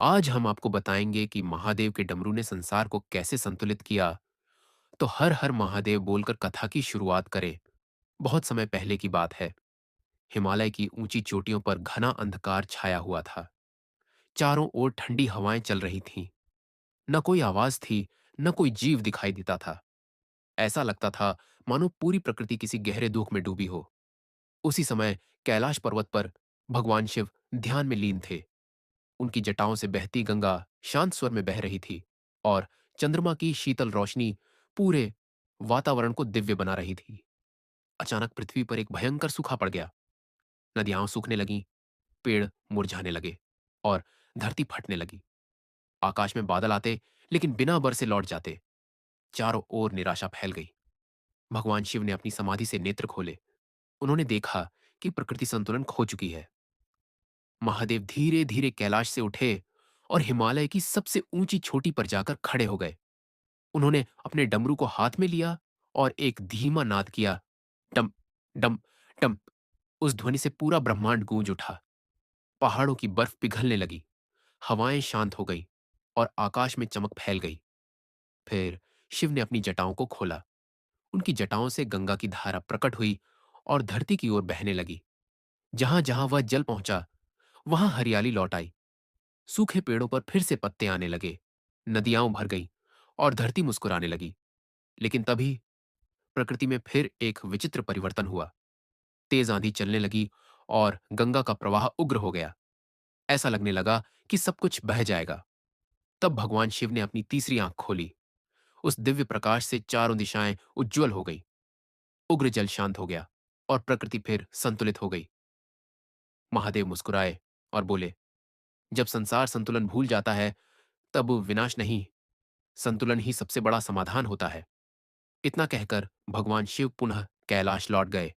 आज हम आपको बताएंगे कि महादेव के डमरू ने संसार को कैसे संतुलित किया। तो हर हर महादेव बोलकर कथा की शुरुआत करें। बहुत समय पहले की बात है। हिमालय की ऊंची चोटियों पर घना अंधकार छाया हुआ था। चारों ओर ठंडी हवाएं चल रही थीं। न कोई आवाज थी, न कोई जीव दिखाई देता था। ऐसा लगता था मानो पूरी प्रकृति किसी गहरे दुख में डूबी हो। उसी समय कैलाश पर्वत पर भगवान शिव ध्यान में लीन थे। उनकी जटाओं से बहती गंगा शांत स्वर में बह रही थी और चंद्रमा की शीतल रोशनी पूरे वातावरण को दिव्य बना रही थी। अचानक पृथ्वी पर एक भयंकर सूखा पड़ गया। नदियां सूखने लगीं, पेड़ मुरझाने लगे और धरती फटने लगी। आकाश में बादल आते लेकिन बिना बरसे लौट जाते। चारों ओर निराशा फैल गई। भगवान शिव ने अपनी समाधि से नेत्र खोले। उन्होंने देखा कि प्रकृति संतुलन खो चुकी है। महादेव धीरे धीरे कैलाश से उठे और हिमालय की सबसे ऊंची चोटी पर जाकर खड़े हो गए। उन्होंने अपने डमरू को हाथ में लिया और एक धीमा नाद किया। डम डम डम। उस ध्वनि से पूरा ब्रह्मांड गूंज उठा। पहाड़ों की बर्फ पिघलने लगी। हवाएं शांत हो गई और आकाश में चमक फैल गई। फिर शिव ने अपनी जटाओं को खोला। उनकी जटाओं से गंगा की धारा प्रकट हुई और धरती की ओर बहने लगी। जहां जहां वह जल पहुंचा, वहां हरियाली लौट आई। सूखे पेड़ों पर फिर से पत्ते आने लगे। नदियां भर गईं और धरती मुस्कुराने लगी। लेकिन तभी प्रकृति में फिर एक विचित्र परिवर्तन हुआ। तेज आंधी चलने लगी और गंगा का प्रवाह उग्र हो गया। ऐसा लगने लगा कि सब कुछ बह जाएगा। तब भगवान शिव ने अपनी तीसरी आंख खोली। उस दिव्य प्रकाश से चारों दिशाएं उज्जवल हो गई। उग्र जल शांत हो गया और प्रकृति फिर संतुलित हो गई। महादेव मुस्कुराए और बोले, जब संसार संतुलन भूल जाता है, तब विनाश नहीं, संतुलन ही सबसे बड़ा समाधान होता है। इतना कहकर भगवान शिव पुनः कैलाश लौट गए